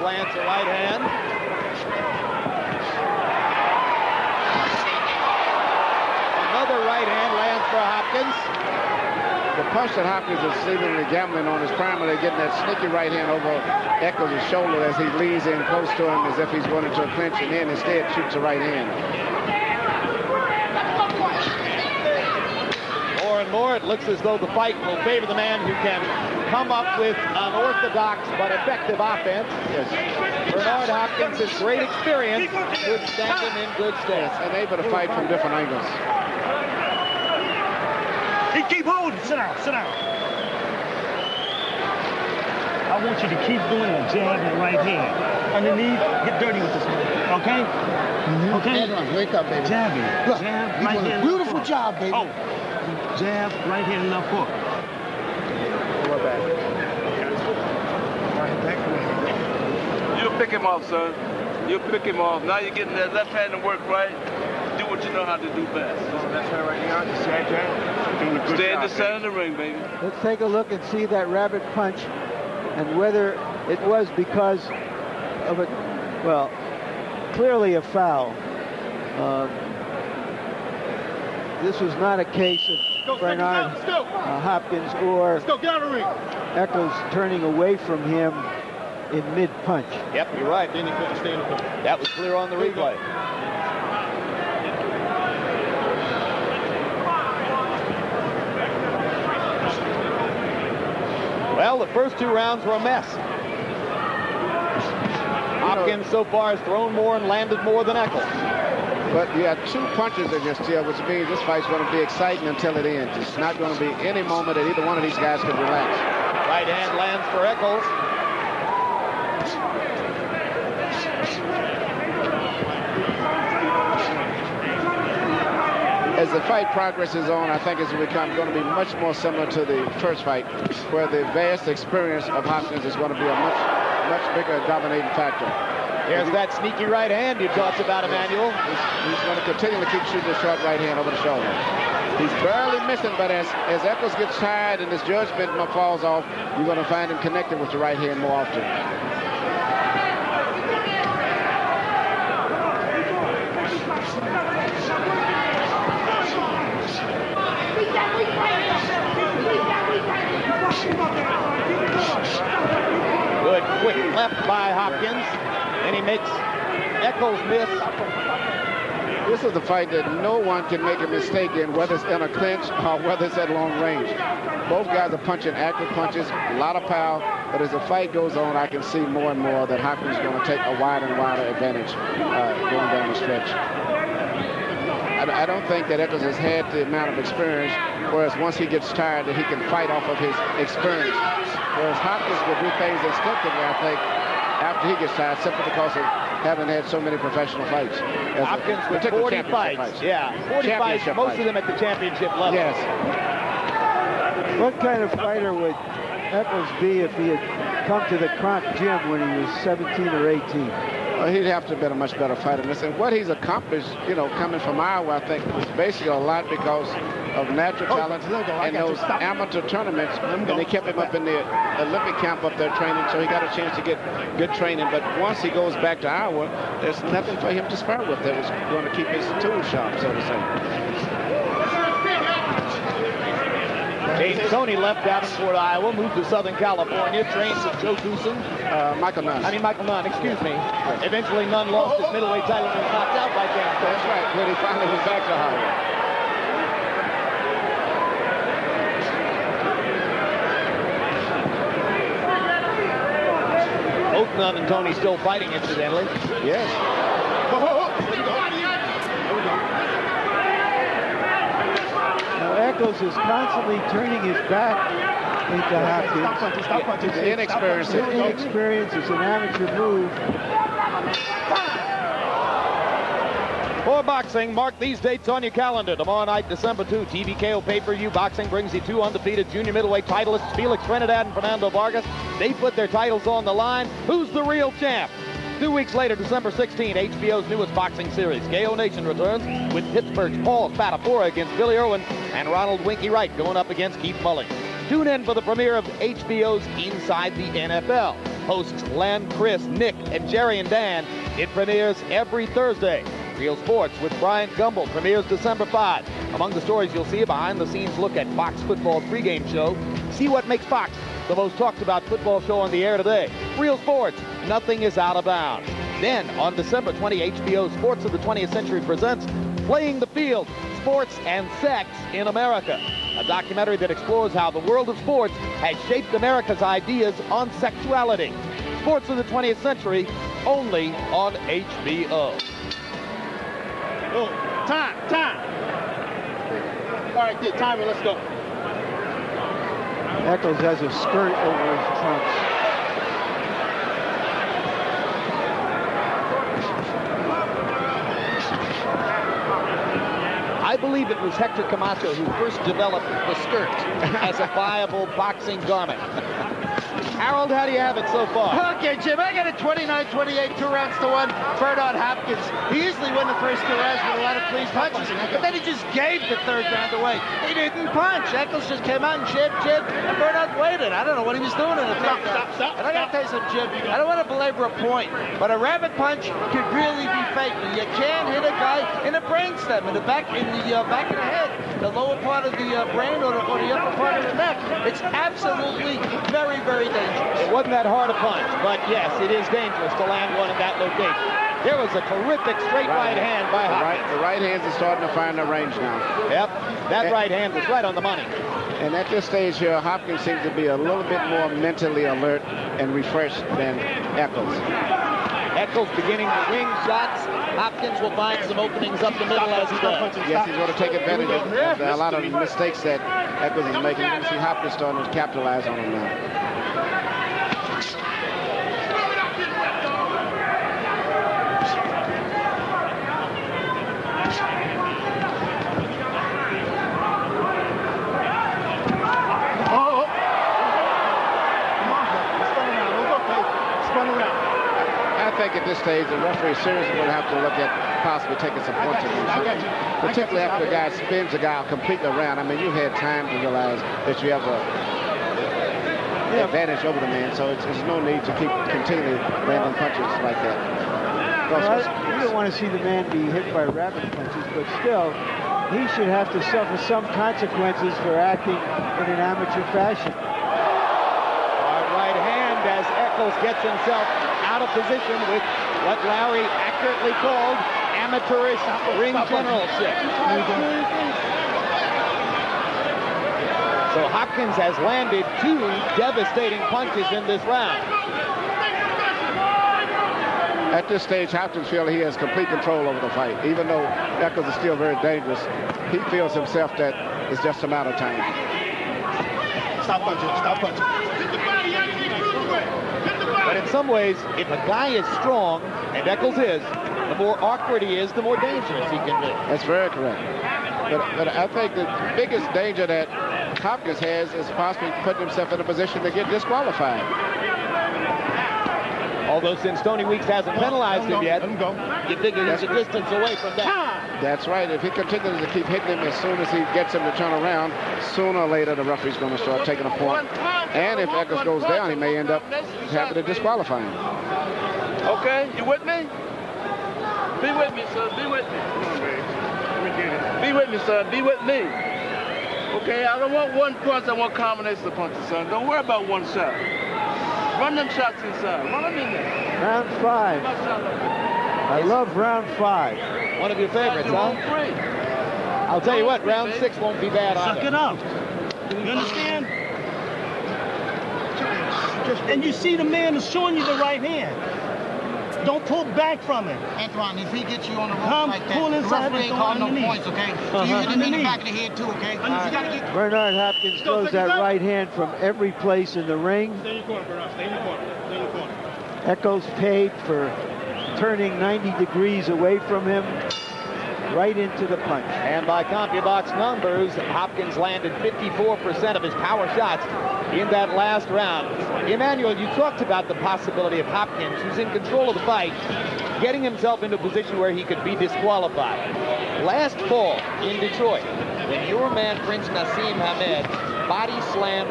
slants a right hand. Another right hand lands for Hopkins. The punch that Hopkins is seemingly gambling on is primarily getting that sneaky right hand over Echols' shoulder as he leans in close to him as if he's going into a clinch, and then instead shoots a right hand. More and more, it looks as though the fight will favor the man who can come up with unorthodox but effective offense. Yes. Bernard Hopkins has great experience, would stand him in good stead. Yes, and able to fight from different angles. He keep holding. Sit down, sit down. I want you to keep doing a jab and right hand. Underneath, get dirty with this one, okay? Okay? Wake up, baby. Jabbing. Look, Jab, you right doing hand. a beautiful job, baby. Oh. Jab, right hand, left hook. You'll pick him off, son. You'll pick him off. Now you're getting that left hand to work right. Do what you know how to do best. That's her right now. Just stand there. Doing a good Stay in job, the center of the ring, baby. Let's take a look and see that rabbit punch and whether it was because of a, well, clearly a foul. This was not a case of Bernard Hopkins or Echols turning away from him in mid-punch. Yep, you're right. Then he couldn't stand it. That was clear on the replay. Well, the first two rounds were a mess. Hopkins so far has thrown more and landed more than Echols. But you have two punches in your steel, which means this fight's going to be exciting until it ends. It's not going to be any moment that either one of these guys could relax. Right hand lands for Echols. As the fight progresses on, I think it's going to be much more similar to the first fight, where the vast experience of Hopkins is going to be a much bigger dominating factor. Here's that sneaky right hand you talked about, Emmanuel. He's going to continue to keep shooting the short right hand over the shoulder. He's barely missing, but as Echols gets tired and his judgment falls off, you're going to find him connected with the right hand more often. Good quick left by Hopkins, and he makes Echols miss. This is the fight that no one can make a mistake in, whether it's in a clinch or whether it's at long range. Both guys are punching active punches, a lot of power, but as the fight goes on, I can see more and more that Hopkins is going to take a wider and wider advantage going down the stretch. I don't think that Echols has had the amount of experience, whereas once he gets tired, that he can fight off of his experience. Whereas Hopkins will do things instinctively, I think, after he gets tired, simply because of having had so many professional fights. Hopkins with 40 fights. Yeah, 40 fights, most of them at the championship level. Yes. What kind of fighter would Echols be if he had come to the Kronk gym when he was 17 or 18? He'd have to have been a much better fighter. And what he's accomplished, you know, coming from Iowa, I think, was basically a lot because of natural talent and those amateur tournaments. And they kept him up in the Olympic camp up there training, so he got a chance to get good training. But once he goes back to Iowa, there's nothing for him to spar with that was going to keep his tools sharp, so to say. James Tony left Davenport, Iowa, moved to Southern California, trained with Joe Goosen. Michael Nunn, excuse me. Eventually, Nunn lost his middleweight title and was knocked out by James Tony. That's right, when he finally went back to Iowa. Both Nunn and Tony still fighting, incidentally. Yes. Now Echols is constantly turning his back into Hopkins. Stop punching. Inexperience. Inexperience is an amateur move. For boxing, mark these dates on your calendar. Tomorrow night, December 2, TVKO pay-per-view boxing brings you two undefeated junior middleweight titleists, Felix Trinidad and Fernando Vargas. They put their titles on the line. Who's the real champ? 2 weeks later, December 16, HBO's newest boxing series, KO Nation, returns with Pittsburgh's Paul Spadafora against Billy Irwin and Ronald Winky Wright going up against Keith Mullins. Tune in for the premiere of HBO's Inside the NFL. hosts Len, Chris, Nick, and Jerry and Dan. It premieres every Thursday. Real Sports with Brian Gumbel premieres December 5. Among the stories you'll see, a behind-the-scenes look at Fox football pregame show. See what makes Fox the most talked-about football show on the air today. Real Sports, nothing is out of bounds. Then, on December 20, HBO Sports of the 20th Century presents Playing the Field, Sports and Sex in America, a documentary that explores how the world of sports has shaped America's ideas on sexuality. Sports of the 20th Century, only on HBO. Oh, time. All right, good, timer, let's go. Echols has a skirt over his trunks. I believe it was Hector Camacho who first developed the skirt as a viable boxing garment. Harold, how do you have it so far? Okay, Jim, I got a 29-28, 2 rounds to 1. Bernard Hopkins. He easily won the first 2 rounds with a lot of clean punches, but then he just gave the 3rd round away. He didn't punch. Eccles just came out and jib, and Bernard waited. I don't know what he was doing in the 3rd round. And I got to tell you something, Jim. I don't want to belabor a point, but a rabbit punch could really be fatal. You can't hit a guy in the brainstem, in the back of the head, the lower part of the brain or the upper part of the neck. It's absolutely very, very dangerous. It wasn't that hard a punch, but yes, it is dangerous to land one in that location. There was a terrific straight right hand by Hopkins. The right hands are starting to find the range now. Yep, that right hand was right on the money. And at this stage here, Hopkins seems to be a little bit more mentally alert and refreshed than Eccles. Eccles beginning to ring shots. Hopkins will find some openings up the middle as he does. Yes, he's going to take advantage of a lot of mistakes that Eccles is making. You can see Hopkins starting to capitalize on them now. I think at this stage, the referee seriously will have to look at possibly taking some points. Particularly after the guy spins the guy completely around. I mean, you had time to realize that you have an advantage over the man, so it's no need to keep continually landing punches like that. Well, you don't want to see the man be hit by rabbit punches, but still, he should have to suffer some consequences for acting in an amateur fashion. Hard right hand as Eccles gets himself out of position with what Larry accurately called amateurish ring generalship. So Hopkins has landed 2 devastating punches in this round. At this stage, Hopkins feels he has complete control over the fight. Even though Eccles is still very dangerous, he feels himself that it's just a matter of time. Stop punching. But in some ways, if a guy is strong, and Eccles is, the more awkward he is, the more dangerous he can be. That's very correct. But I think the biggest danger that Hopkins has is possibly putting himself in a position to get disqualified. Although since Tony Weeks hasn't penalized him yet, you figure he's a distance away from that. That's right. If he continues to keep hitting him, as soon as he gets him to turn around, sooner or later the referee's going to start taking a point. And if Eccles goes down, he may end up having to disqualify him. Okay, you with me? Be with me, son. Be with me. Be with me, son. Be with me. Okay, I don't want one punch. I want combination of punches, son. Don't worry about one shot. Run them shots inside. Run them in there. Round 5. I love round 5. One of your favorites, huh? I'll tell you what, round 6 won't be bad either. Suck it up. You understand? And you see the man is showing you the right hand. Don't pull back from it. Antoine, if he gets you on the ropes like that, pull the inside referee ain't calling no points, okay? So you hit him in the back of the head, too, okay? You gotta get... Bernard Hopkins throws that right hand from every place in the ring. Stay in your corner, Bernard. Stay in your corner. Stay in your corner. Eccles paid for turning 90 degrees away from him, right into the punch. And by CompuBox numbers, Hopkins landed 54% of his power shots in that last round. Emmanuel, you talked about the possibility of Hopkins, who's in control of the fight, getting himself into a position where he could be disqualified. Last fall in Detroit, when your man Prince Nassim Hamed body slammed